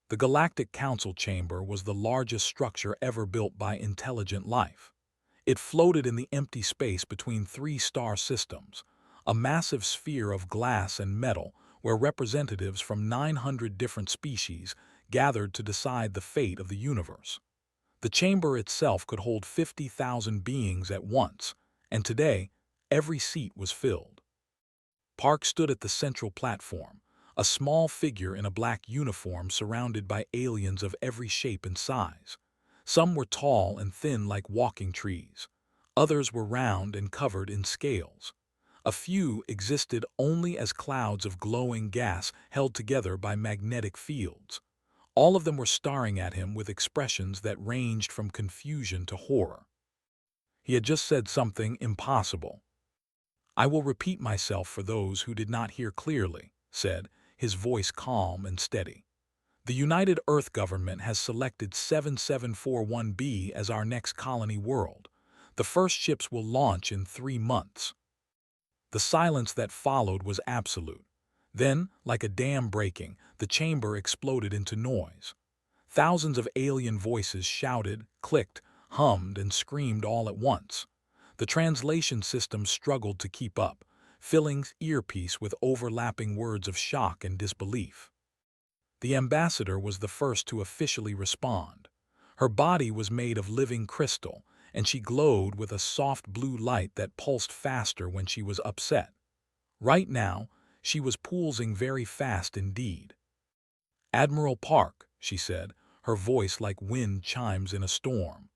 The Galactic Council Chamber was the largest structure ever built by intelligent life. It floated in the empty space between three star systems, a massive sphere of glass and metal where representatives from 900 different species gathered to decide the fate of the universe. The chamber itself could hold 50,000 beings at once, and today, every seat was filled. Park stood at the central platform, a small figure in a black uniform surrounded by aliens of every shape and size. Some were tall and thin like walking trees. Others were round and covered in scales. A few existed only as clouds of glowing gas held together by magnetic fields. All of them were staring at him with expressions that ranged from confusion to horror. He had just said something impossible. "I will repeat myself for those who did not hear clearly," said, his voice calm and steady. "The United Earth government has selected 7741b as our next colony world. The first ships will launch in 3 months." The silence that followed was absolute. Then, like a dam breaking, the chamber exploded into noise. Thousands of alien voices shouted, clicked, hummed, and screamed all at once. The translation system struggled to keep up, filling earpiece with overlapping words of shock and disbelief. The ambassador was the first to officially respond. Her body was made of living crystal, and she glowed with a soft blue light that pulsed faster when she was upset. Right now, she was pulsing very fast indeed. "Admiral Park," she said, her voice like wind chimes in a storm.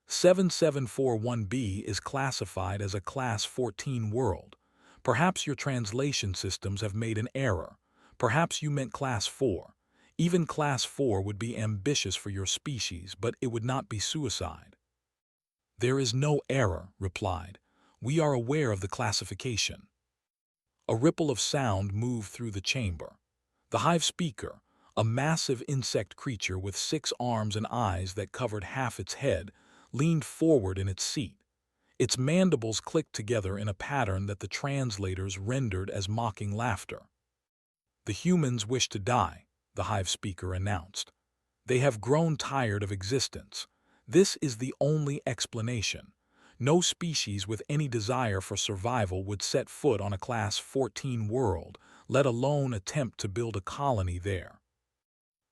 "7741b is classified as a Class 14 world. Perhaps your translation systems have made an error. Perhaps you meant Class 4. Even Class 4 would be ambitious for your species, but it would not be suicide." "There is no error," replied. "We are aware of the classification." A ripple of sound moved through the chamber. The hive speaker, a massive insect creature with 6 arms and eyes that covered half its head, leaned forward in its seat. Its mandibles clicked together in a pattern that the translators rendered as mocking laughter. "The humans wish to die," the hive speaker announced. "They have grown tired of existence. This is the only explanation. No species with any desire for survival would set foot on a Class 14 world, let alone attempt to build a colony there."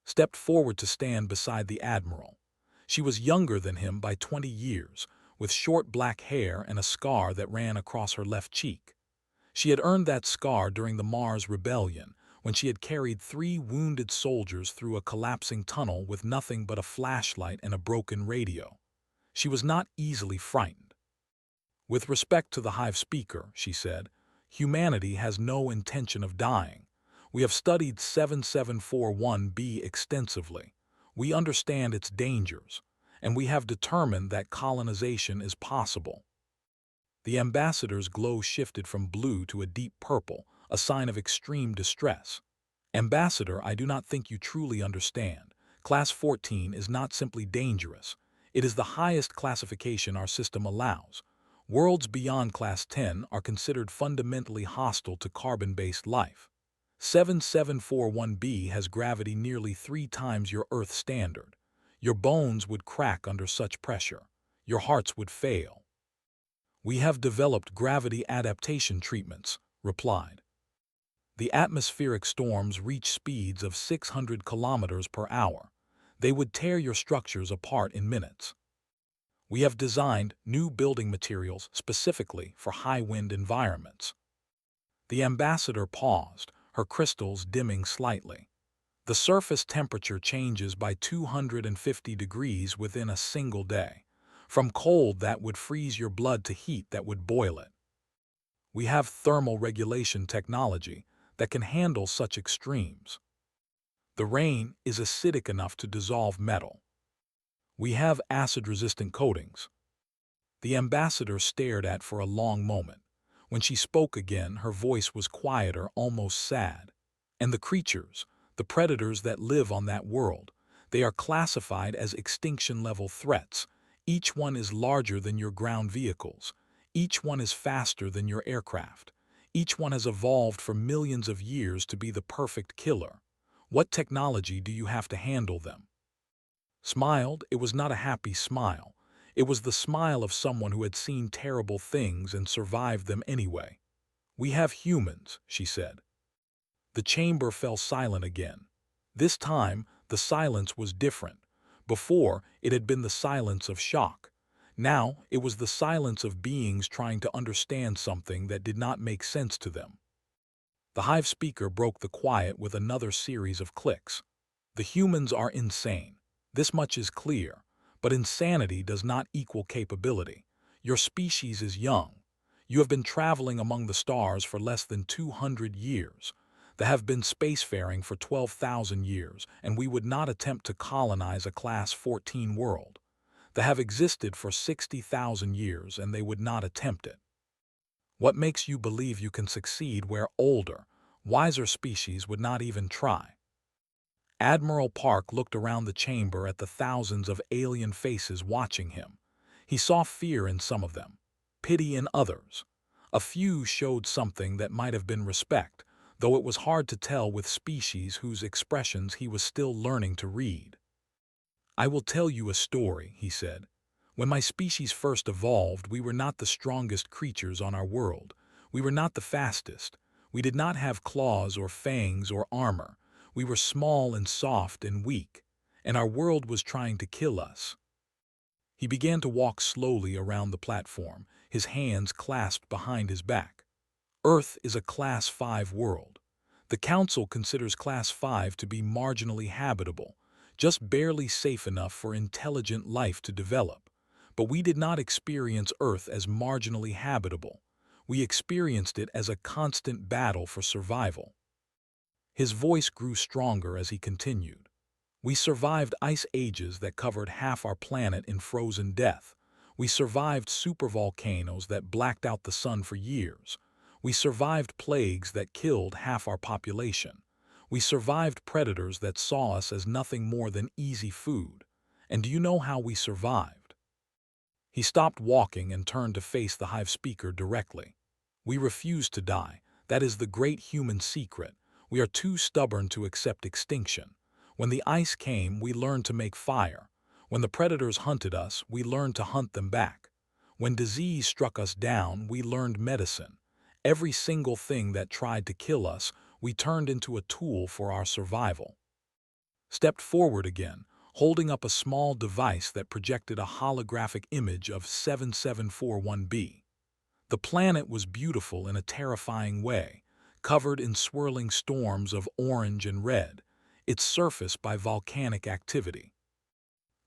Stepped forward to stand beside the admiral. She was younger than him by 20 years, with short black hair and a scar that ran across her left cheek. She had earned that scar during the Mars Rebellion, when she had carried 3 wounded soldiers through a collapsing tunnel with nothing but a flashlight and a broken radio. She was not easily frightened. "With respect to the hive speaker," she said, "humanity has no intention of dying. We have studied 7741b extensively. We understand its dangers, and we have determined that colonization is possible." The ambassador's glow shifted from blue to a deep purple, a sign of extreme distress. "Ambassador, I do not think you truly understand. Class 14 is not simply dangerous. It is the highest classification our system allows. Worlds beyond Class 10 are considered fundamentally hostile to carbon-based life. 7741b has gravity nearly 3 times your Earth standard. Your bones would crack under such pressure. Your hearts would fail." "We have developed gravity adaptation treatments," replied. "The atmospheric storms reach speeds of 600 kilometers per hour. They would tear your structures apart in minutes. We have designed new building materials specifically for high-wind environments." The ambassador paused, her crystals dimming slightly. "The surface temperature changes by 250 degrees within a single day, from cold that would freeze your blood to heat that would boil it. We have thermal regulation technology that can handle such extremes. The rain is acidic enough to dissolve metal. We have acid-resistant coatings." The ambassador stared at for a long moment. When she spoke again, her voice was quieter, almost sad. "And the creatures, the predators that live on that world, they are classified as extinction-level threats. Each one is larger than your ground vehicles. Each one is faster than your aircraft. Each one has evolved for millions of years to be the perfect killer. What technology do you have to handle them? Smiled, it was not a happy smile. It was the smile of someone who had seen terrible things and survived them anyway. We have humans, she said. The chamber fell silent again. This time, the silence was different. Before, it had been the silence of shock. Now, it was the silence of beings trying to understand something that did not make sense to them. The hive speaker broke the quiet with another series of clicks. The humans are insane. This much is clear. But insanity does not equal capability. Your species is young. You have been traveling among the stars for less than 200 years. They have been spacefaring for 12,000 years, and we would not attempt to colonize a Class 14 world. They have existed for 60,000 years, and they would not attempt it. What makes you believe you can succeed where older, wiser species would not even try? Admiral Park looked around the chamber at the thousands of alien faces watching him. He saw fear in some of them, pity in others. A few showed something that might have been respect, though it was hard to tell with species whose expressions he was still learning to read. I will tell you a story, he said. When my species first evolved, we were not the strongest creatures on our world. We were not the fastest. We did not have claws or fangs or armor. We were small and soft and weak, and our world was trying to kill us. He began to walk slowly around the platform, his hands clasped behind his back. Earth is a Class 5 world. The Council considers Class 5 to be marginally habitable, just barely safe enough for intelligent life to develop. But we did not experience Earth as marginally habitable. We experienced it as a constant battle for survival. His voice grew stronger as he continued. We survived ice ages that covered half our planet in frozen death. We survived supervolcanoes that blacked out the sun for years. We survived plagues that killed half our population. We survived predators that saw us as nothing more than easy food. And do you know how we survived? He stopped walking and turned to face the hive speaker directly. We refused to die. That is the great human secret. We are too stubborn to accept extinction. When the ice came, we learned to make fire. When the predators hunted us, we learned to hunt them back. When disease struck us down, we learned medicine. Every single thing that tried to kill us, we turned into a tool for our survival. Stepped forward again, holding up a small device that projected a holographic image of 7741b. The planet was beautiful in a terrifying way, covered in swirling storms of orange and red, its surface by volcanic activity.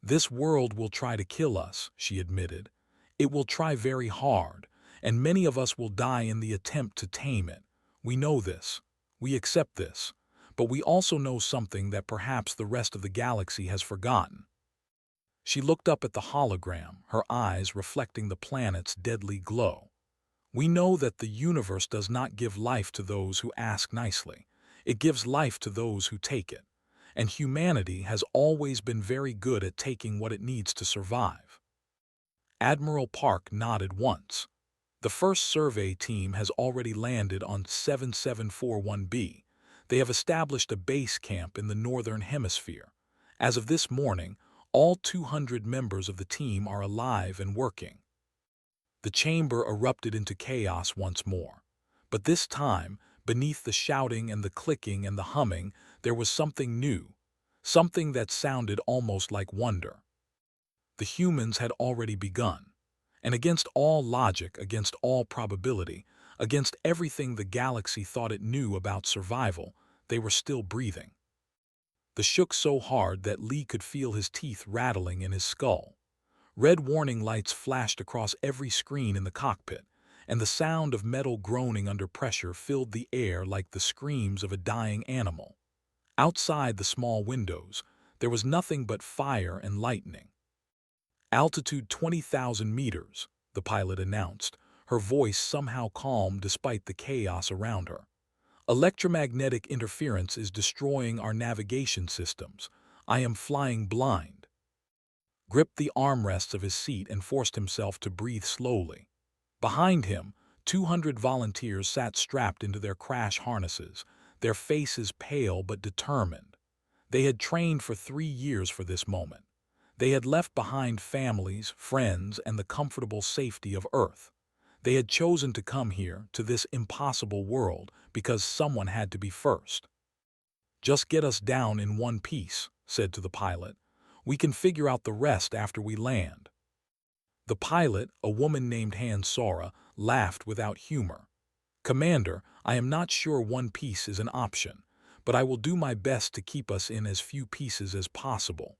This world will try to kill us, she admitted. It will try very hard, and many of us will die in the attempt to tame it. We know this. We accept this. But we also know something that perhaps the rest of the galaxy has forgotten. She looked up at the hologram, her eyes reflecting the planet's deadly glow. We know that the universe does not give life to those who ask nicely. It gives life to those who take it. And humanity has always been very good at taking what it needs to survive. Admiral Park nodded once. The first survey team has already landed on 7741b. They have established a base camp in the northern hemisphere. As of this morning, all 200 members of the team are alive and working. The chamber erupted into chaos once more. But this time, beneath the shouting and the clicking and the humming, there was something new, something that sounded almost like wonder. The humans had already begun. And against all logic, against all probability, against everything the galaxy thought it knew about survival, they were still breathing. They shook so hard that Lee could feel his teeth rattling in his skull. Red warning lights flashed across every screen in the cockpit, and the sound of metal groaning under pressure filled the air like the screams of a dying animal. Outside the small windows, there was nothing but fire and lightning. Altitude 20,000 meters, the pilot announced, her voice somehow calm despite the chaos around her. Electromagnetic interference is destroying our navigation systems. I am flying blind. Gripped the armrests of his seat and forced himself to breathe slowly. Behind him, 200 volunteers sat strapped into their crash harnesses, their faces pale but determined. They had trained for 3 years for this moment. They had left behind families, friends, and the comfortable safety of Earth. They had chosen to come here, to this impossible world, because someone had to be first. "Just get us down in one piece," said to the pilot. "We can figure out the rest after we land." The pilot, a woman named Han Sora, laughed without humor. "Commander, I am not sure one piece is an option, but I will do my best to keep us in as few pieces as possible."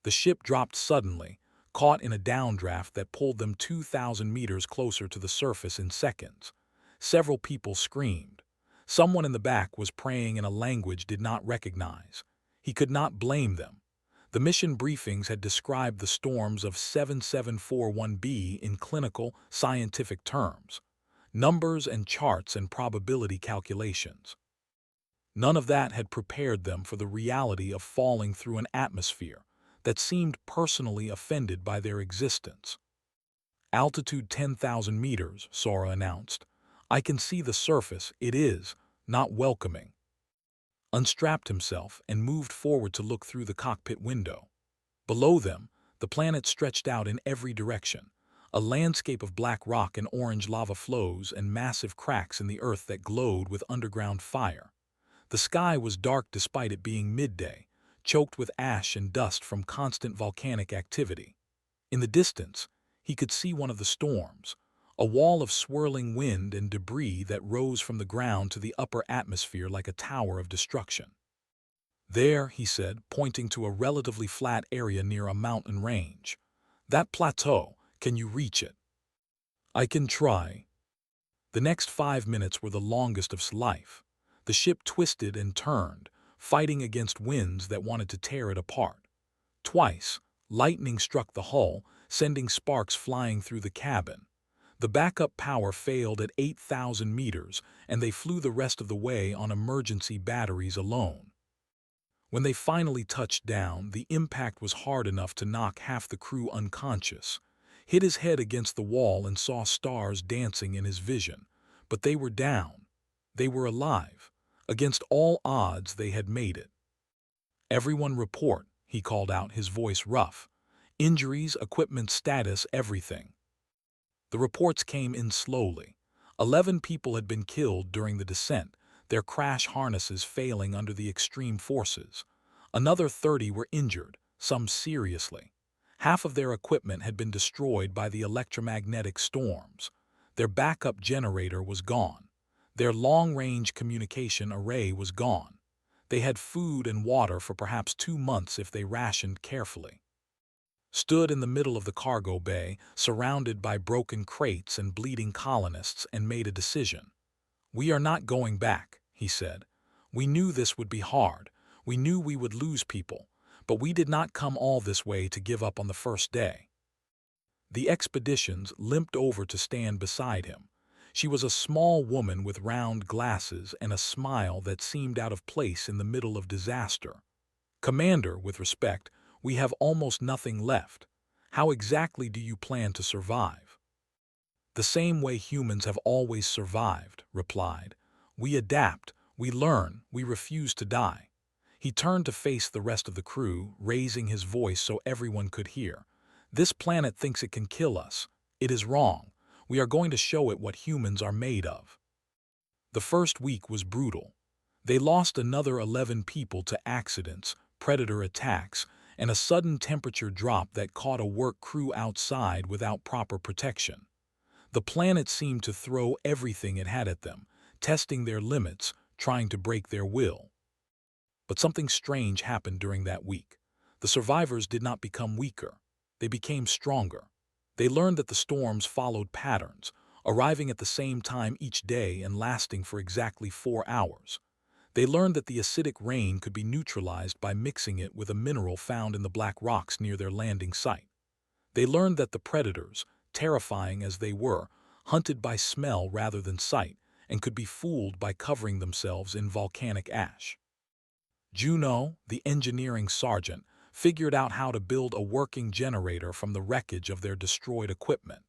The ship dropped suddenly, caught in a downdraft that pulled them 2,000 meters closer to the surface in seconds. Several people screamed. Someone in the back was praying in a language did not recognize. He could not blame them. The mission briefings had described the storms of 7741b in clinical, scientific terms, numbers and charts and probability calculations. None of that had prepared them for the reality of falling through an atmosphere that seemed personally offended by their existence. "Altitude 10,000 meters, Sora announced. "I can see the surface. It is not welcoming." Unstrapped himself and moved forward to look through the cockpit window. Below them, the planet stretched out in every direction, a landscape of black rock and orange lava flows and massive cracks in the earth that glowed with underground fire. The sky was dark despite it being midday, choked with ash and dust from constant volcanic activity. In the distance, he could see one of the storms, a wall of swirling wind and debris that rose from the ground to the upper atmosphere like a tower of destruction. "There," he said, pointing to a relatively flat area near a mountain range. "That plateau, can you reach it?" "I can try." The next 5 minutes were the longest of his life. The ship twisted and turned, fighting against winds that wanted to tear it apart. Twice, lightning struck the hull, sending sparks flying through the cabin. The backup power failed at 8,000 meters, and they flew the rest of the way on emergency batteries alone. When they finally touched down, the impact was hard enough to knock half the crew unconscious. Hit his head against the wall and saw stars dancing in his vision. But they were down. They were alive. Against all odds, they had made it. "Everyone report," he called out, his voice rough. "Injuries, equipment status, everything." The reports came in slowly. 11 people had been killed during the descent, their crash harnesses failing under the extreme forces. Another 30 were injured, some seriously. Half of their equipment had been destroyed by the electromagnetic storms. Their backup generator was gone. Their long-range communication array was gone. They had food and water for perhaps 2 months if they rationed carefully. Stood in the middle of the cargo bay, surrounded by broken crates and bleeding colonists, and made a decision. "We are not going back," he said. "We knew this would be hard. We knew we would lose people, but we did not come all this way to give up on the first day." The expeditions limped over to stand beside him. She was a small woman with round glasses and a smile that seemed out of place in the middle of disaster. "Commander, with respect, we have almost nothing left. How exactly do you plan to survive?" "The same way humans have always survived," replied. "We adapt, we learn, we refuse to die." He turned to face the rest of the crew, raising his voice so everyone could hear. "This planet thinks it can kill us. It is wrong. We are going to show it what humans are made of." The first week was brutal. They lost another 11 people to accidents, predator attacks, and a sudden temperature drop that caught a work crew outside without proper protection. The planet seemed to throw everything it had at them, testing their limits, trying to break their will. But something strange happened during that week. The survivors did not become weaker. They became stronger. They learned that the storms followed patterns, arriving at the same time each day and lasting for exactly 4 hours. They learned that the acidic rain could be neutralized by mixing it with a mineral found in the black rocks near their landing site. They learned that the predators, terrifying as they were, hunted by smell rather than sight, and could be fooled by covering themselves in volcanic ash. Juno, the engineering sergeant, figured out how to build a working generator from the wreckage of their destroyed equipment.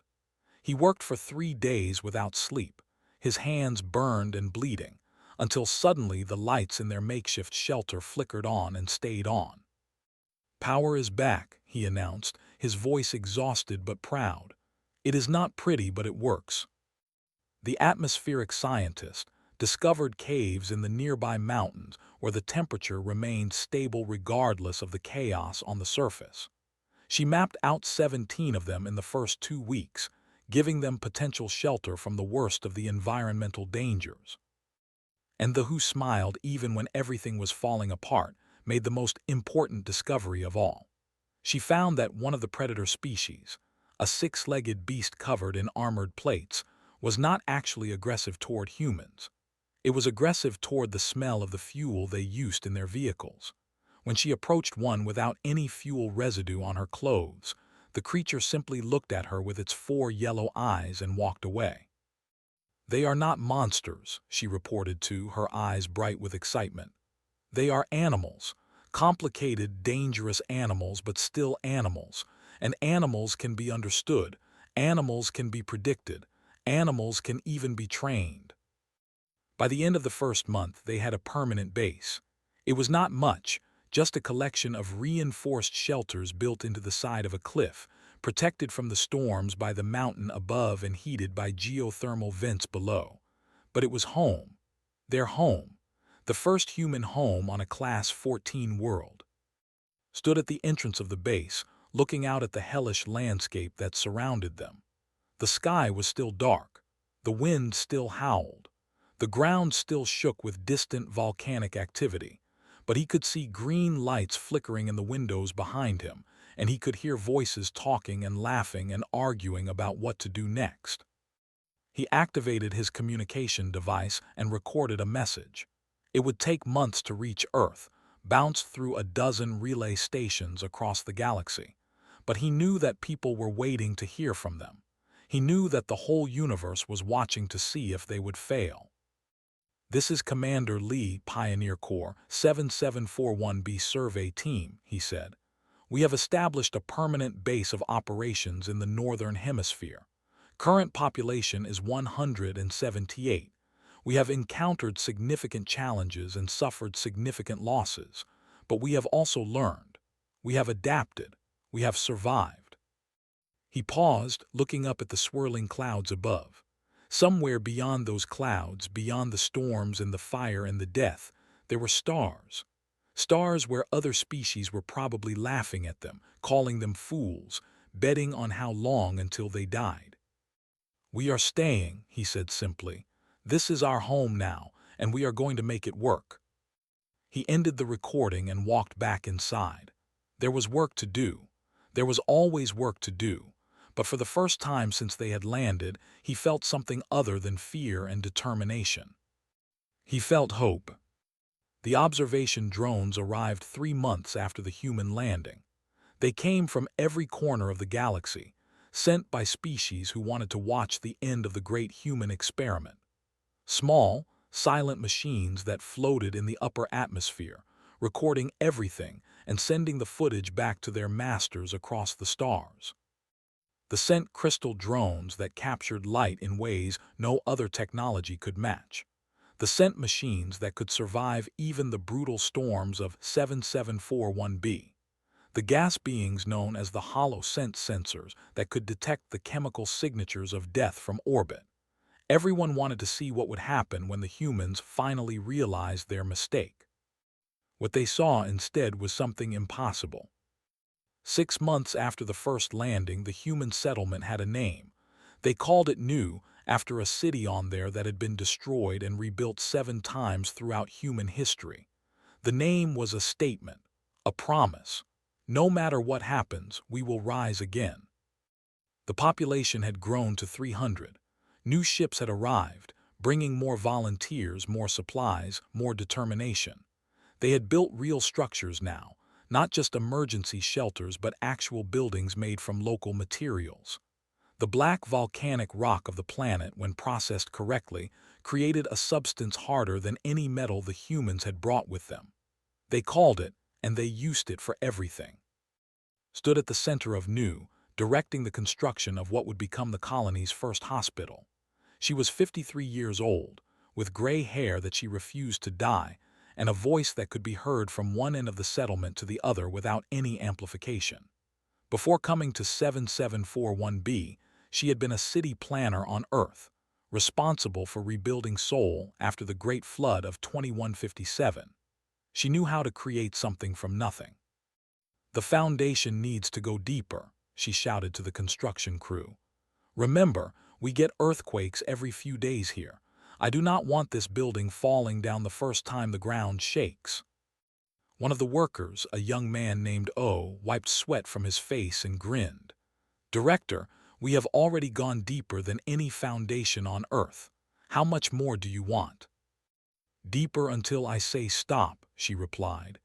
He worked for 3 days without sleep, his hands burned and bleeding, until suddenly the lights in their makeshift shelter flickered on and stayed on. "Power is back," he announced, his voice exhausted but proud. "It is not pretty, but it works." The atmospheric scientist discovered caves in the nearby mountains where the temperature remained stable regardless of the chaos on the surface. She mapped out 17 of them in the first 2 weeks, giving them potential shelter from the worst of the environmental dangers. And the WHO smiled even when everything was falling apart, made the most important discovery of all. She found that one of the predator species, a six-legged beast covered in armored plates, was not actually aggressive toward humans. It was aggressive toward the smell of the fuel they used in their vehicles. When she approached one without any fuel residue on her clothes, the creature simply looked at her with its 4 yellow eyes and walked away. "They are not monsters," she reported to, her eyes bright with excitement. "They are animals. Complicated, dangerous animals, but still animals. And animals can be understood. Animals can be predicted. Animals can even be trained." By the end of the first month, they had a permanent base. It was not much, just a collection of reinforced shelters built into the side of a cliff, protected from the storms by the mountain above and heated by geothermal vents below. But it was home. Their home. The first human home on a Class 14 world. Stood at the entrance of the base, looking out at the hellish landscape that surrounded them. The sky was still dark. The wind still howled. The ground still shook with distant volcanic activity, but he could see green lights flickering in the windows behind him, and he could hear voices talking and laughing and arguing about what to do next. He activated his communication device and recorded a message. It would take months to reach Earth, bounce through a dozen relay stations across the galaxy, but he knew that people were waiting to hear from them. He knew that the whole universe was watching to see if they would fail. "This is Commander Lee, Pioneer Corps, 7741B Survey Team," he said. "We have established a permanent base of operations in the Northern Hemisphere. Current population is 178. We have encountered significant challenges and suffered significant losses, but we have also learned. We have adapted. We have survived." He paused, looking up at the swirling clouds above. Somewhere beyond those clouds, beyond the storms and the fire and the death, there were stars. Stars where other species were probably laughing at them, calling them fools, betting on how long until they died. "We are staying," he said simply. "This is our home now, and we are going to make it work." He ended the recording and walked back inside. There was work to do. There was always work to do. But for the first time since they had landed, he felt something other than fear and determination. He felt hope. The observation drones arrived 3 months after the human landing. They came from every corner of the galaxy, sent by species who wanted to watch the end of the great human experiment. Small, silent machines that floated in the upper atmosphere, recording everything and sending the footage back to their masters across the stars. The scent crystal drones that captured light in ways no other technology could match. The scent machines that could survive even the brutal storms of 7741B. The gas beings known as the hollow scent sensors that could detect the chemical signatures of death from orbit. Everyone wanted to see what would happen when the humans finally realized their mistake. What they saw instead was something impossible. 6 months after the first landing, the human settlement had a name. They called it New, after a city on there that had been destroyed and rebuilt 7 times throughout human history. The name was a statement, a promise. No matter what happens, we will rise again. The population had grown to 300. New ships had arrived, bringing more volunteers, more supplies, more determination. They had built real structures now, not just emergency shelters but actual buildings made from local materials. The black volcanic rock of the planet, when processed correctly, created a substance harder than any metal the humans had brought with them. They called it, and they used it for everything. Stood at the center of New, directing the construction of what would become the colony's first hospital. She was 53 years old, with gray hair that she refused to dye, and a voice that could be heard from one end of the settlement to the other without any amplification. Before coming to 7741B, she had been a city planner on Earth, responsible for rebuilding Seoul after the Great Flood of 2157. She knew how to create something from nothing. "The foundation needs to go deeper," she shouted to the construction crew. "Remember, we get earthquakes every few days here. I do not want this building falling down the first time the ground shakes." One of the workers, a young man named O, wiped sweat from his face and grinned. "Director, we have already gone deeper than any foundation on Earth. How much more do you want?" "Deeper until I say stop," she replied.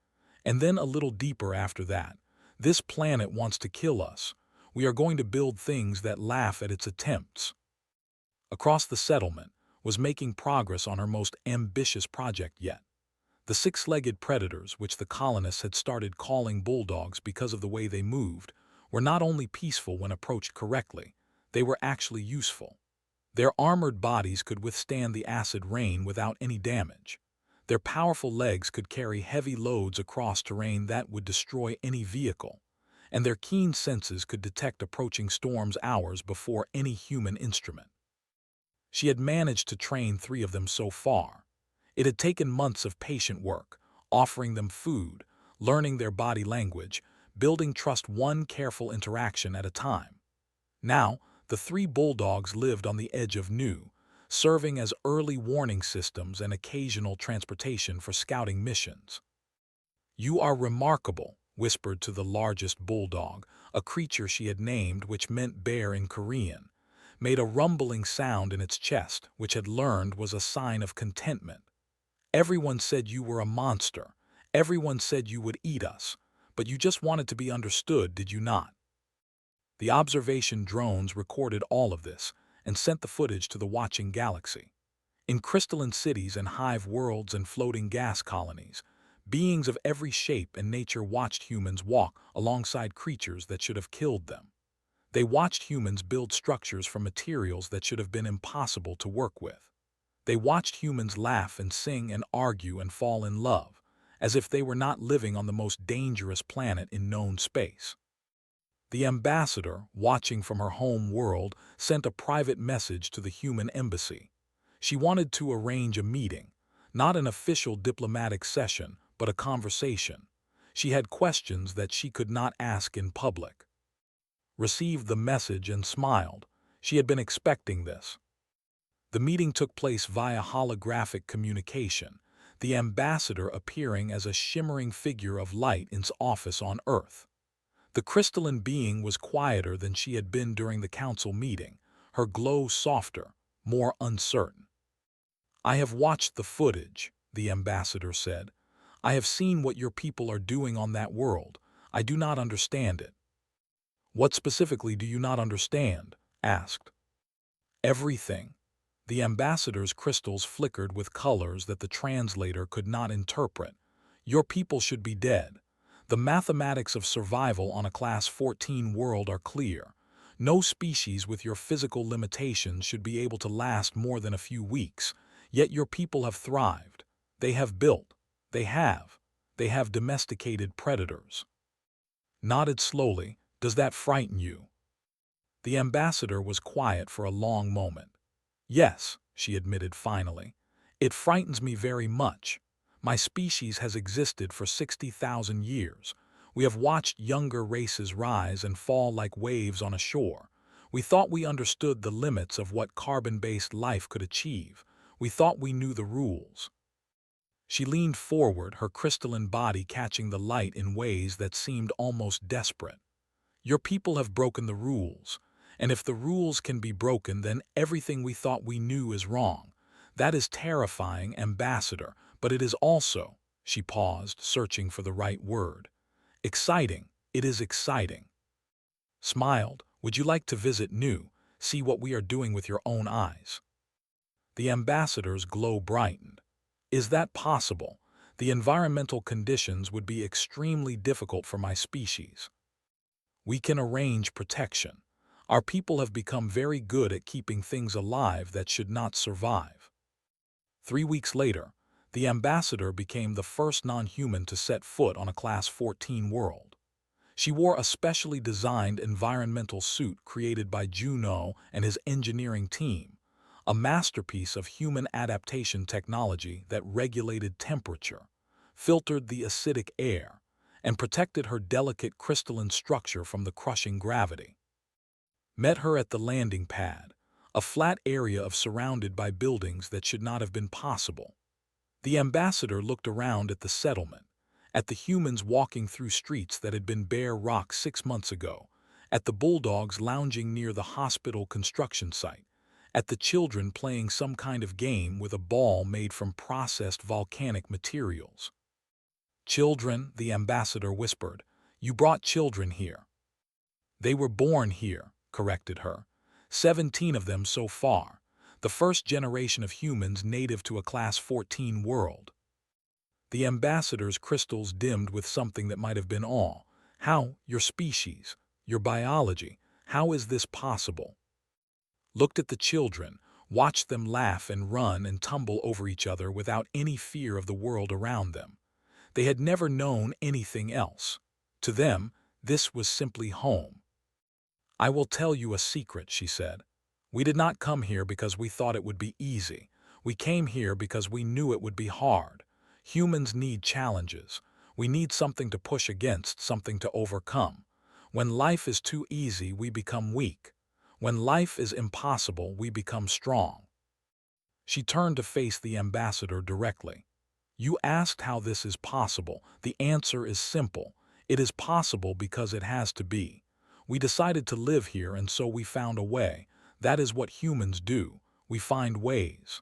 "And then a little deeper after that. This planet wants to kill us. We are going to build things that laugh at its attempts." Across the settlement was making progress on her most ambitious project yet. The six-legged predators, which the colonists had started calling bulldogs because of the way they moved, were not only peaceful when approached correctly, they were actually useful. Their armored bodies could withstand the acid rain without any damage. Their powerful legs could carry heavy loads across terrain that would destroy any vehicle, and their keen senses could detect approaching storms hours before any human instrument. She had managed to train 3 of them so far. It had taken months of patient work, offering them food, learning their body language, building trust one careful interaction at a time. Now, the 3 bulldogs lived on the edge of new, serving as early warning systems and occasional transportation for scouting missions. "You are remarkable," whispered to the largest bulldog, a creature she had named which meant bear in Korean, made a rumbling sound in its chest, which had learned was a sign of contentment. "Everyone said you were a monster. Everyone said you would eat us. But you just wanted to be understood, did you not?" The observation drones recorded all of this and sent the footage to the watching galaxy. In crystalline cities and hive worlds and floating gas colonies, beings of every shape and nature watched humans walk alongside creatures that should have killed them. They watched humans build structures from materials that should have been impossible to work with. They watched humans laugh and sing and argue and fall in love, as if they were not living on the most dangerous planet in known space. The ambassador, watching from her home world, sent a private message to the human embassy. She wanted to arrange a meeting, not an official diplomatic session, but a conversation. She had questions that she could not ask in public. Received the message and smiled. She had been expecting this. The meeting took place via holographic communication, the ambassador appearing as a shimmering figure of light in its office on Earth. The crystalline being was quieter than she had been during the council meeting, her glow softer, more uncertain. "I have watched the footage," the ambassador said. "I have seen what your people are doing on that world. I do not understand it." "What specifically do you not understand?" asked. "Everything." The ambassador's crystals flickered with colors that the translator could not interpret. "Your people should be dead. The mathematics of survival on a Class 14 world are clear. No species with your physical limitations should be able to last more than a few weeks, yet your people have thrived. They have built. They have domesticated predators." Nodded slowly. "Does that frighten you?" The ambassador was quiet for a long moment. "Yes," she admitted finally. "It frightens me very much. My species has existed for 60,000 years. We have watched younger races rise and fall like waves on a shore. We thought we understood the limits of what carbon-based life could achieve. We thought we knew the rules." She leaned forward, her crystalline body catching the light in ways that seemed almost desperate. "Your people have broken the rules. And if the rules can be broken, then everything we thought we knew is wrong. That is terrifying, ambassador, but it is also," she paused, searching for the right word, "exciting. It is exciting." Smiled. "Would you like to visit New, see what we are doing with your own eyes?" The ambassador's glow brightened. "Is that possible? The environmental conditions would be extremely difficult for my species." "We can arrange protection. Our people have become very good at keeping things alive that should not survive." 3 weeks later, the ambassador became the first non-human to set foot on a Class 14 world. She wore a specially designed environmental suit created by Juno and his engineering team, a masterpiece of human adaptation technology that regulated temperature, filtered the acidic air, and protected her delicate crystalline structure from the crushing gravity. Met her at the landing pad, a flat area surrounded by buildings that should not have been possible. The ambassador looked around at the settlement, at the humans walking through streets that had been bare rock 6 months ago, at the bulldogs lounging near the hospital construction site, at the children playing some kind of game with a ball made from processed volcanic materials. "Children," the ambassador whispered. "You brought children here." "They were born here," corrected her. 17 of them so far, the first generation of humans native to a Class 14 world. The ambassador's crystals dimmed with something that might have been awe. "How? Your species? Your biology? How is this possible?" Looked at the children, watched them laugh and run and tumble over each other without any fear of the world around them. They had never known anything else. To them, this was simply home. "I will tell you a secret," she said. "We did not come here because we thought it would be easy. We came here because we knew it would be hard. Humans need challenges. We need something to push against, something to overcome. When life is too easy, we become weak. When life is impossible, we become strong." She turned to face the ambassador directly. "You asked how this is possible. The answer is simple. It is possible because it has to be. We decided to live here, and so we found a way. That is what humans do. We find ways."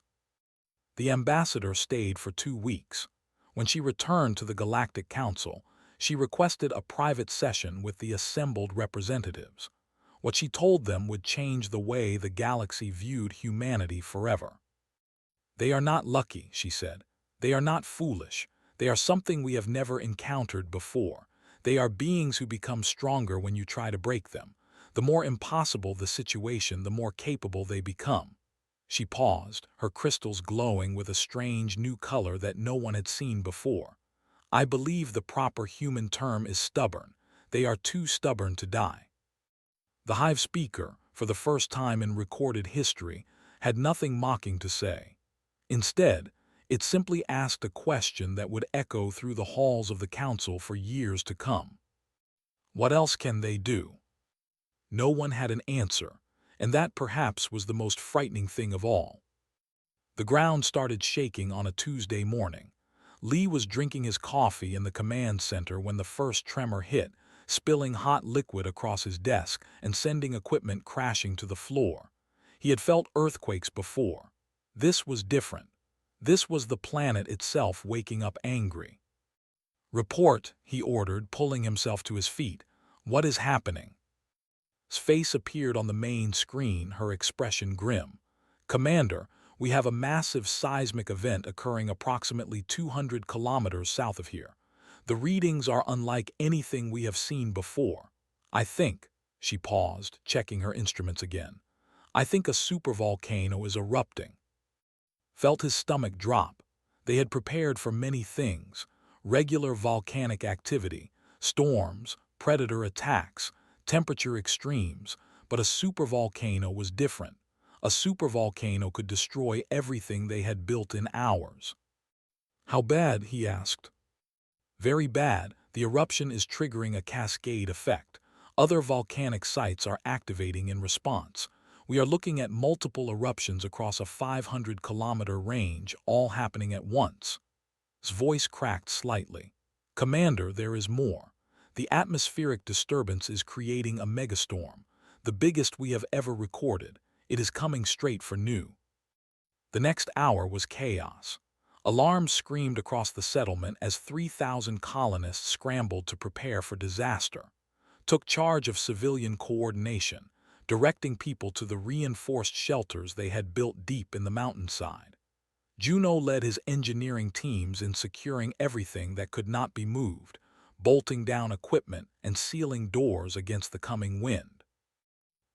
The ambassador stayed for 2 weeks. When she returned to the Galactic Council, she requested a private session with the assembled representatives. What she told them would change the way the galaxy viewed humanity forever. "They are not lucky," she said. "They are not foolish. They are something we have never encountered before. They are beings who become stronger when you try to break them. The more impossible the situation, the more capable they become." She paused, her crystals glowing with a strange new color that no one had seen before. "I believe the proper human term is stubborn. They are too stubborn to die." The Hive speaker, for the first time in recorded history, had nothing mocking to say. Instead, it simply asked a question that would echo through the halls of the council for years to come. What else can they do? No one had an answer, and that perhaps was the most frightening thing of all. The ground started shaking on a Tuesday morning. Lee was drinking his coffee in the command center when the first tremor hit, spilling hot liquid across his desk and sending equipment crashing to the floor. He had felt earthquakes before. This was different. This was the planet itself waking up angry. "Report," he ordered, pulling himself to his feet. "What is happening?" His face appeared on the main screen, her expression grim. "Commander, we have a massive seismic event occurring approximately 200 kilometers south of here. The readings are unlike anything we have seen before. I think," she paused, checking her instruments again, "I think a supervolcano is erupting." Felt his stomach drop. They had prepared for many things: regular volcanic activity, storms, predator attacks, temperature extremes, but a supervolcano was different. A supervolcano could destroy everything they had built in hours. "How bad?" he asked. "Very bad. The eruption is triggering a cascade effect. Other volcanic sites are activating in response. We are looking at multiple eruptions across a 500-kilometer range, all happening at once." His voice cracked slightly. "Commander, there is more. The atmospheric disturbance is creating a megastorm, the biggest we have ever recorded. It is coming straight for Nu." The next hour was chaos. Alarms screamed across the settlement as 3,000 colonists scrambled to prepare for disaster, took charge of civilian coordination, directing people to the reinforced shelters they had built deep in the mountainside. Juno led his engineering teams in securing everything that could not be moved, bolting down equipment and sealing doors against the coming wind.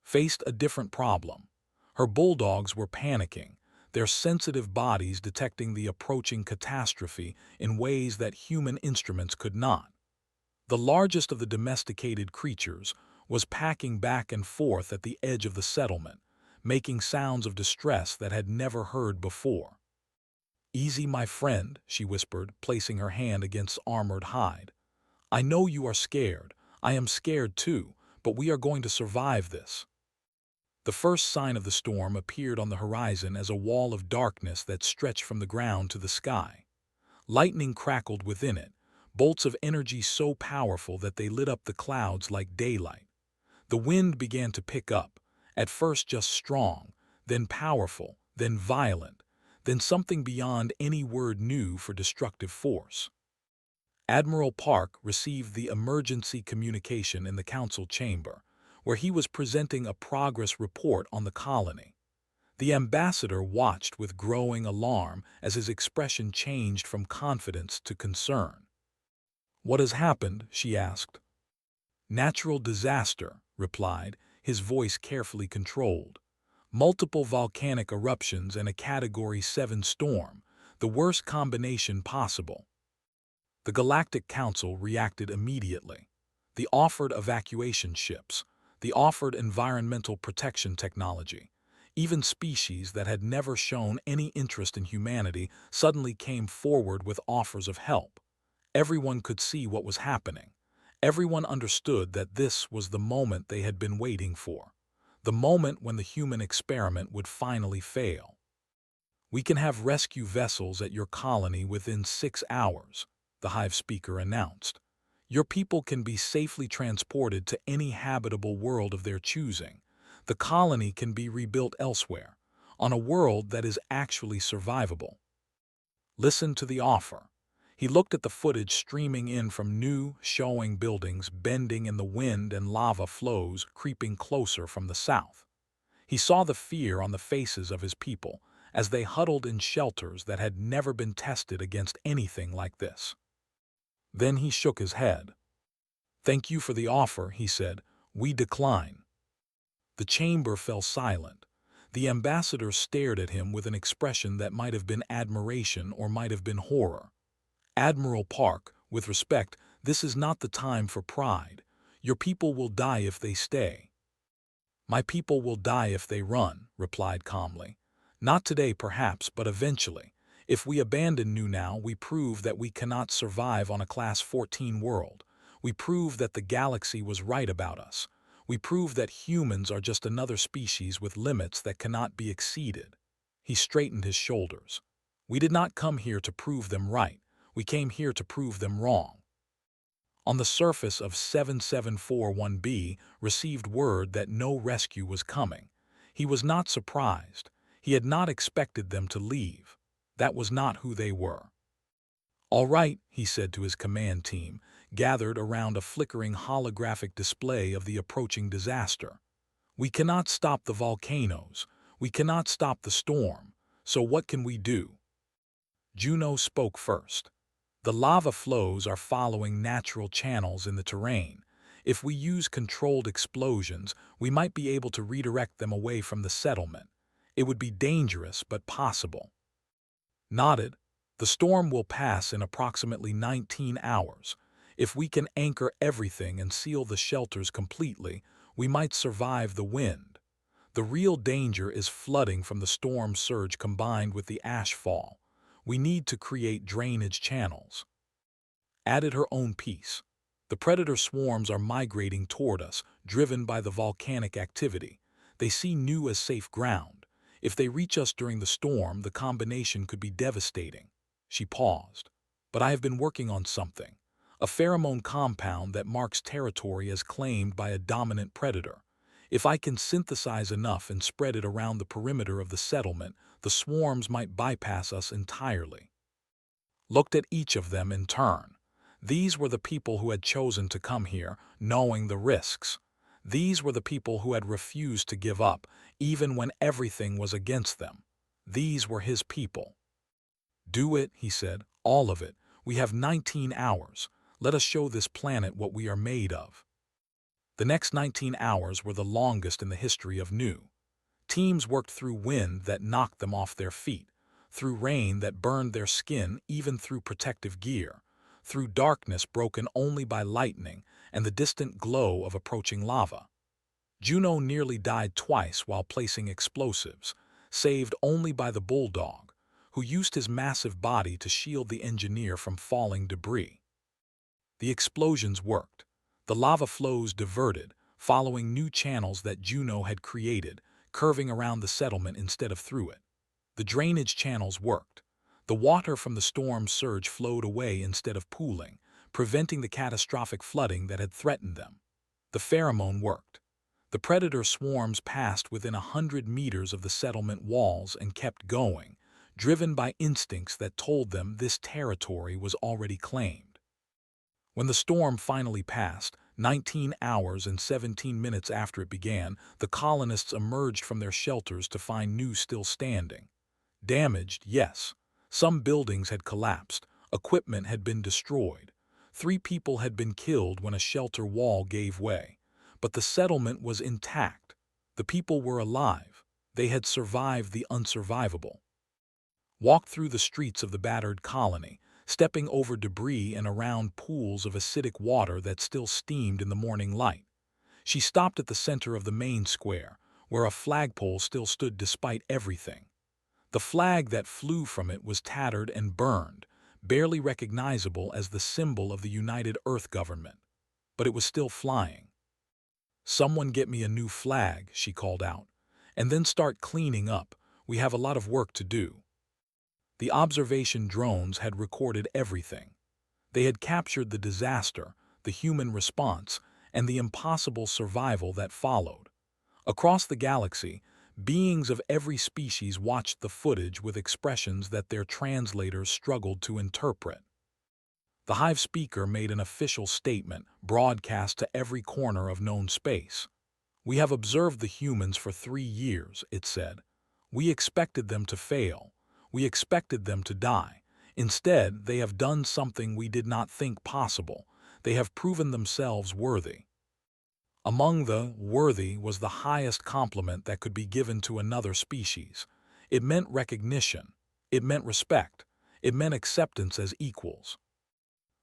Faced a different problem. Her bulldogs were panicking. their sensitive bodies detecting the approaching catastrophe in ways that human instruments could not. The largest of the domesticated creatures was packing back and forth at the edge of the settlement, making sounds of distress that had never heard before. "Easy, my friend," she whispered, placing her hand against armored hide. "I know you are scared. I am scared too, but we are going to survive this." The first sign of the storm appeared on the horizon as a wall of darkness that stretched from the ground to the sky. Lightning crackled within it, bolts of energy so powerful that they lit up the clouds like daylight. The wind began to pick up, at first just strong, then powerful, then violent, then something beyond any word knew for destructive force. Admiral Park received the emergency communication in the council chamber, where he was presenting a progress report on the colony. The ambassador watched with growing alarm as his expression changed from confidence to concern. "What has happened?" she asked. "Natural disaster," replied, his voice carefully controlled. "Multiple volcanic eruptions and a Category 7 storm, the worst combination possible." The Galactic Council reacted immediately. They offered evacuation ships. They offered environmental protection technology. Even species that had never shown any interest in humanity suddenly came forward with offers of help. Everyone could see what was happening. Everyone understood that this was the moment they had been waiting for. The moment when the human experiment would finally fail. "We can have rescue vessels at your colony within 6 hours, the Hive speaker announced. "Your people can be safely transported to any habitable world of their choosing. The colony can be rebuilt elsewhere, on a world that is actually survivable." Listen to the offer. He looked at the footage streaming in from new, showing buildings bending in the wind and lava flows creeping closer from the south. He saw the fear on the faces of his people as they huddled in shelters that had never been tested against anything like this. Then he shook his head. "Thank you for the offer," he said. "We decline." The chamber fell silent. The ambassador stared at him with an expression that might have been admiration or might have been horror. "Admiral Park, with respect, this is not the time for pride. Your people will die if they stay." "My people will die if they run," replied calmly. "Not today perhaps, but eventually. If we abandon New now, we prove that we cannot survive on a Class 14 world. We prove that the galaxy was right about us. We prove that humans are just another species with limits that cannot be exceeded." He straightened his shoulders. "We did not come here to prove them right. We came here to prove them wrong." On the surface of 7741B received word that no rescue was coming. He was not surprised. He had not expected them to leave. That was not who they were. "All right," he said to his command team, gathered around a flickering holographic display of the approaching disaster. "We cannot stop the volcanoes. We cannot stop the storm. So what can we do?" Juno spoke first. "The lava flows are following natural channels in the terrain. If we use controlled explosions, we might be able to redirect them away from the settlement. It would be dangerous, but possible." Nodded. "The storm will pass in approximately 19 hours. If we can anchor everything and seal the shelters completely, we might survive the wind. The real danger is flooding from the storm surge combined with the ash fall. We need to create drainage channels." Added her own piece. "The predator swarms are migrating toward us, driven by the volcanic activity. They see New as safe ground. If they reach us during the storm, the combination could be devastating." She paused. "But I have been working on something. A pheromone compound that marks territory as claimed by a dominant predator. If I can synthesize enough and spread it around the perimeter of the settlement, the swarms might bypass us entirely." Looked at each of them in turn. These were the people who had chosen to come here, knowing the risks. These were the people who had refused to give up, even when everything was against them. These were his people. "Do it," he said, "all of it. We have 19 hours. Let us show this planet what we are made of." The next 19 hours were the longest in the history of New. Teams worked through wind that knocked them off their feet, through rain that burned their skin, even through protective gear, through darkness broken only by lightning and the distant glow of approaching lava. Juno nearly died twice while placing explosives, saved only by the bulldog, who used his massive body to shield the engineer from falling debris. The explosions worked. The lava flows diverted, following new channels that Juno had created, curving around the settlement instead of through it. The drainage channels worked. The water from the storm surge flowed away instead of pooling, preventing the catastrophic flooding that had threatened them. The pheromone worked. The predator swarms passed within 100 meters of the settlement walls and kept going, driven by instincts that told them this territory was already claimed. When the storm finally passed, 19 hours and 17 minutes after it began, the colonists emerged from their shelters to find news still standing. Damaged, yes. Some buildings had collapsed, equipment had been destroyed. 3 people had been killed when a shelter wall gave way. But the settlement was intact. The people were alive. They had survived the unsurvivable. Walked through the streets of the battered colony, stepping over debris and around pools of acidic water that still steamed in the morning light. She stopped at the center of the main square, where a flagpole still stood despite everything. The flag that flew from it was tattered and burned, barely recognizable as the symbol of the United Earth government. But it was still flying. "Someone get me a new flag," she called out, "and then start cleaning up. We have a lot of work to do." The observation drones had recorded everything. They had captured the disaster, the human response, and the impossible survival that followed. Across the galaxy, beings of every species watched the footage with expressions that their translators struggled to interpret. The Hive speaker made an official statement, broadcast to every corner of known space. "We have observed the humans for 3 years," it said. "We expected them to fail. We expected them to die. Instead, they have done something we did not think possible. They have proven themselves worthy." Among the worthy was the highest compliment that could be given to another species. It meant recognition. It meant respect. It meant acceptance as equals.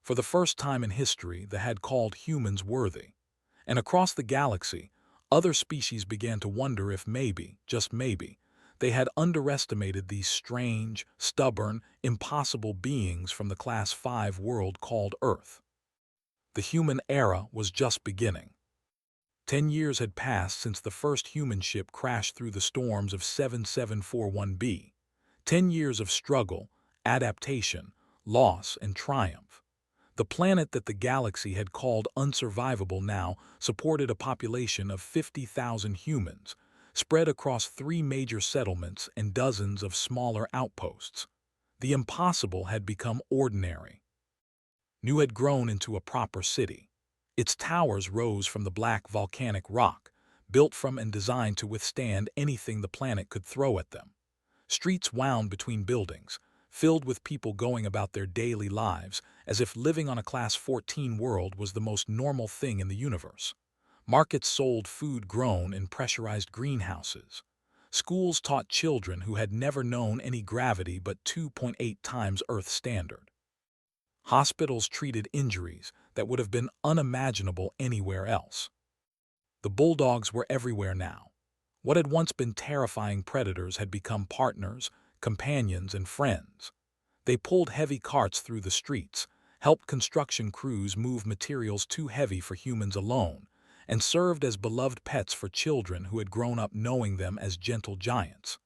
For the first time in history, they had called humans worthy. And across the galaxy, other species began to wonder if maybe, just maybe, they had underestimated these strange, stubborn, impossible beings from the Class 5 world called Earth. The human era was just beginning. 10 years had passed since the first human ship crashed through the storms of 7741b. 10 years of struggle, adaptation, loss, and triumph. The planet that the galaxy had called unsurvivable now supported a population of 50,000 humans, spread across 3 major settlements and dozens of smaller outposts. The impossible had become ordinary. New had grown into a proper city. Its towers rose from the black volcanic rock, built from and designed to withstand anything the planet could throw at them. Streets wound between buildings, filled with people going about their daily lives as if living on a Class 14 world was the most normal thing in the universe. Markets sold food grown in pressurized greenhouses. Schools taught children who had never known any gravity but 2.8 times Earth standard. Hospitals treated injuries that would have been unimaginable anywhere else. The bulldogs were everywhere now. What had once been terrifying predators had become partners, companions, and friends. They pulled heavy carts through the streets, helped construction crews move materials too heavy for humans alone, and served as beloved pets for children who had grown up knowing them as gentle giants.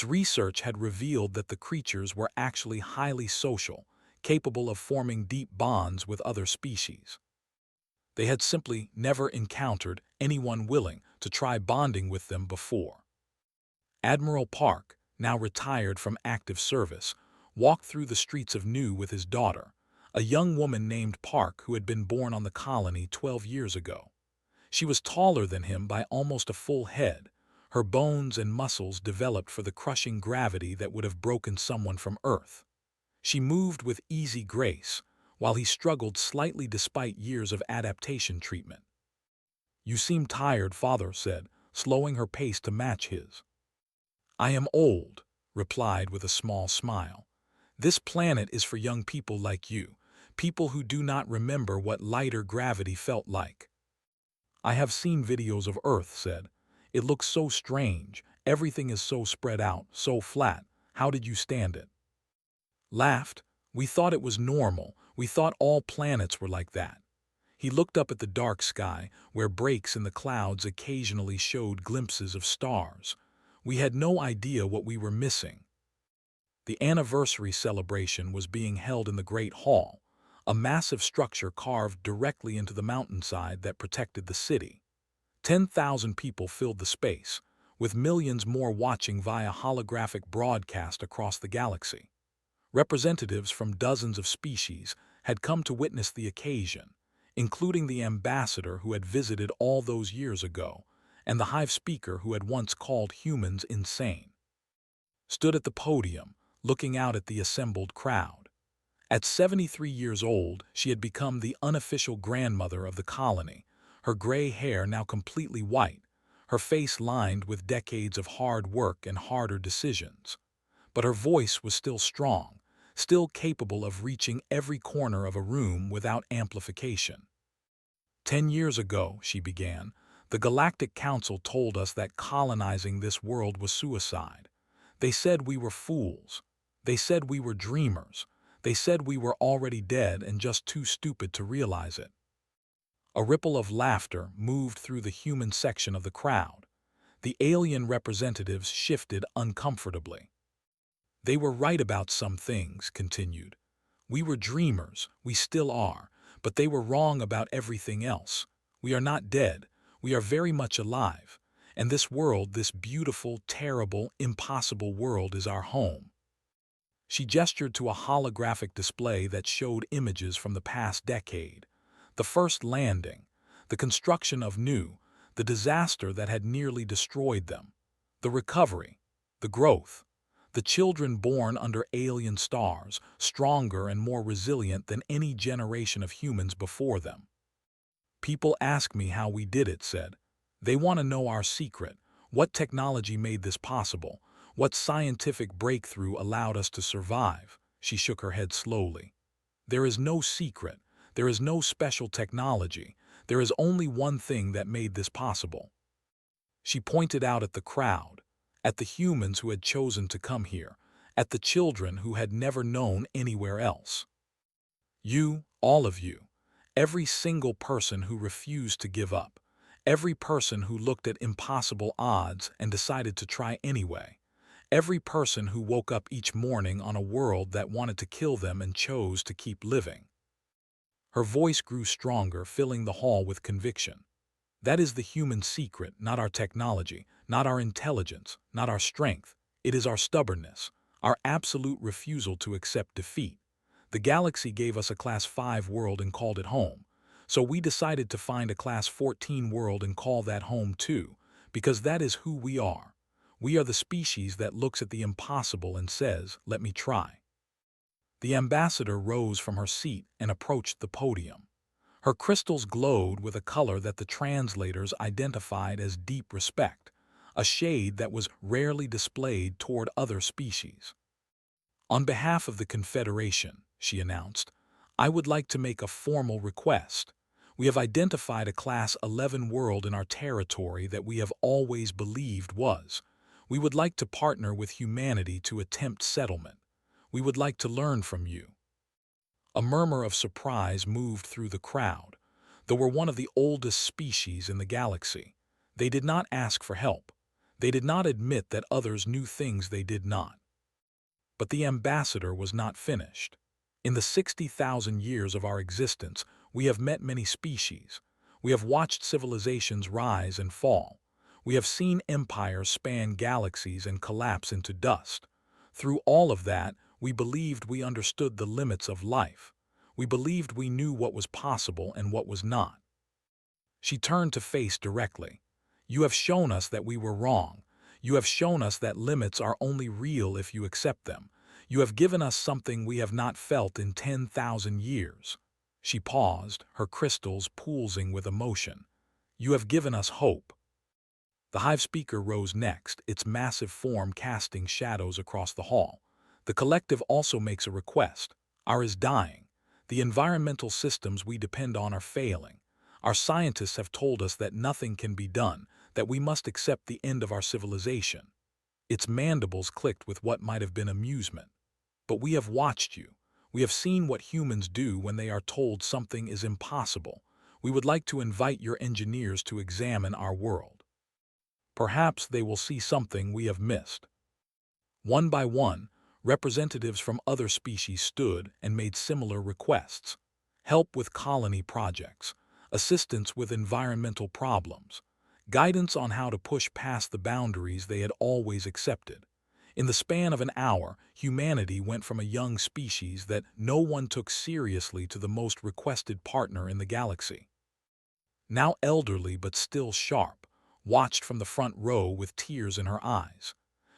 Research had revealed that the creatures were actually highly social, capable of forming deep bonds with other species. They had simply never encountered anyone willing to try bonding with them before. Admiral Park, now retired from active service, walked through the streets of New with his daughter, a young woman named Park who had been born on the colony 12 years ago. She was taller than him by almost a full head, her bones and muscles developed for the crushing gravity that would have broken someone from Earth. She moved with easy grace, while he struggled slightly despite years of adaptation treatment. "You seem tired," Father said, slowing her pace to match his. I am old, replied with a small smile. This planet is for young people like you, people who do not remember what lighter gravity felt like. I have seen videos of Earth, said. It looks so strange. Everything is so spread out, so flat. How did you stand it? Laughed. We thought it was normal. We thought all planets were like that. He looked up at the dark sky, where breaks in the clouds occasionally showed glimpses of stars. We had no idea what we were missing. The anniversary celebration was being held in the Great Hall, a massive structure carved directly into the mountainside that protected the city. 10,000 people filled the space, with millions more watching via holographic broadcast across the galaxy. Representatives from dozens of species had come to witness the occasion, including the ambassador who had visited all those years ago, and the hive speaker who had once called humans insane. Stood at the podium, looking out at the assembled crowd. At 73 years old, she had become the unofficial grandmother of the colony, her gray hair now completely white, her face lined with decades of hard work and harder decisions. But her voice was still strong, still capable of reaching every corner of a room without amplification. 10 years ago, she began, the Galactic Council told us that colonizing this world was suicide. They said we were fools. They said we were dreamers. They said we were already dead and just too stupid to realize it. A ripple of laughter moved through the human section of the crowd. The alien representatives shifted uncomfortably. They were right about some things, continued. We were dreamers, we still are, but they were wrong about everything else. We are not dead, we are very much alive, and this world, this beautiful, terrible, impossible world is our home. She gestured to a holographic display that showed images from the past decade. The first landing, the construction of new, the disaster that had nearly destroyed them, the recovery, the growth, the children born under alien stars, stronger and more resilient than any generation of humans before them. People ask me how we did it, said. They want to know our secret, what technology made this possible, what scientific breakthrough allowed us to survive. She shook her head slowly. There is no secret, there is no special technology, there is only one thing that made this possible. She pointed out at the crowd, at the humans who had chosen to come here, at the children who had never known anywhere else. You, all of you, every single person who refused to give up, every person who looked at impossible odds and decided to try anyway, every person who woke up each morning on a world that wanted to kill them and chose to keep living. Her voice grew stronger, filling the hall with conviction. That is the human secret, not our technology, not our intelligence, not our strength. It is our stubbornness, our absolute refusal to accept defeat. The galaxy gave us a Class 5 world and called it home, so we decided to find a Class 14 world and call that home too, because that is who we are. We are the species that looks at the impossible and says, "Let me try." The ambassador rose from her seat and approached the podium. Her crystals glowed with a color that the translators identified as deep respect, a shade that was rarely displayed toward other species. On behalf of the Confederation, she announced, I would like to make a formal request. We have identified a Class 11 world in our territory that we have always believed was. We would like to partner with humanity to attempt settlement. We would like to learn from you. A murmur of surprise moved through the crowd. They were one of the oldest species in the galaxy. They did not ask for help. They did not admit that others knew things they did not. But the ambassador was not finished. In the 60,000 years of our existence, we have met many species. We have watched civilizations rise and fall. We have seen empires span galaxies and collapse into dust. Through all of that, we believed we understood the limits of life. We believed we knew what was possible and what was not. She turned to face directly. You have shown us that we were wrong. You have shown us that limits are only real if you accept them. You have given us something we have not felt in 10,000 years. She paused, her crystals pulsing with emotion. You have given us hope. The hive speaker rose next, its massive form casting shadows across the hall. The collective also makes a request. Our is dying. The environmental systems we depend on are failing. Our scientists have told us that nothing can be done, that we must accept the end of our civilization. Its mandibles clicked with what might have been amusement. But we have watched you. We have seen what humans do when they are told something is impossible. We would like to invite your engineers to examine our world. Perhaps they will see something we have missed. One by one, representatives from other species stood and made similar requests. Help with colony projects, assistance with environmental problems, guidance on how to push past the boundaries they had always accepted. In the span of an hour, humanity went from a young species that no one took seriously to the most requested partner in the galaxy. Now elderly but still sharp, watched from the front row with tears in her eyes.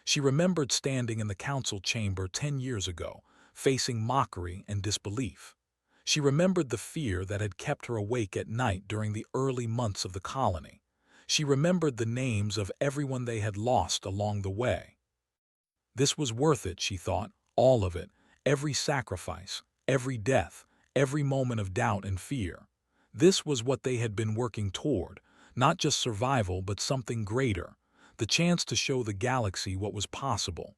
She remembered standing in the council chamber 10 years ago, facing mockery and disbelief. She remembered the fear that had kept her awake at night during the early months of the colony. She remembered the names of everyone they had lost along the way. This was worth it, she thought, all of it, every sacrifice, every death, every moment of doubt and fear. This was what they had been working toward, not just survival but something greater, the chance to show the galaxy what was possible.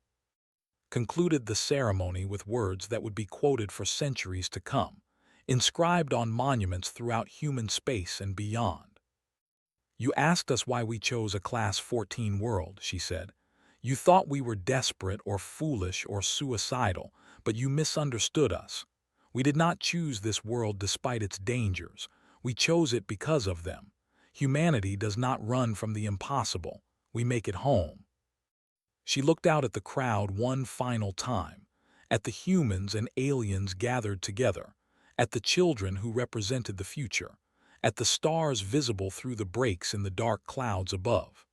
Concluded the ceremony with words that would be quoted for centuries to come, inscribed on monuments throughout human space and beyond. You asked us why we chose a Class 14 world, she said. You thought we were desperate or foolish or suicidal, but you misunderstood us. We did not choose this world despite its dangers. We chose it because of them. Humanity does not run from the impossible. We make it home. She looked out at the crowd one final time, at the humans and aliens gathered together, at the children who represented the future, at the stars visible through the breaks in the dark clouds above.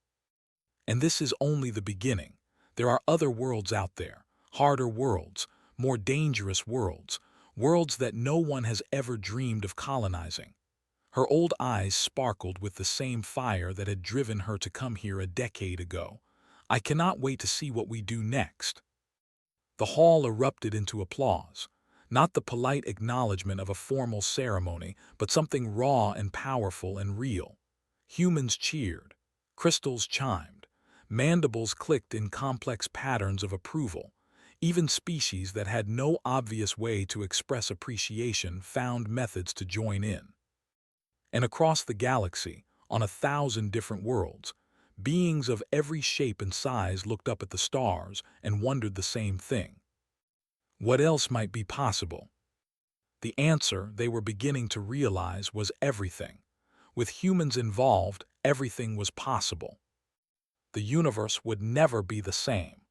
And this is only the beginning. There are other worlds out there, harder worlds, more dangerous worlds, worlds that no one has ever dreamed of colonizing. Her old eyes sparkled with the same fire that had driven her to come here a decade ago. I cannot wait to see what we do next. The hall erupted into applause, not the polite acknowledgement of a formal ceremony, but something raw and powerful and real. Humans cheered, crystals chimed, mandibles clicked in complex patterns of approval. Even species that had no obvious way to express appreciation found methods to join in. And across the galaxy, on 1,000 different worlds, beings of every shape and size looked up at the stars and wondered the same thing. What else might be possible? The answer they were beginning to realize was everything. With humans involved, everything was possible. The universe would never be the same.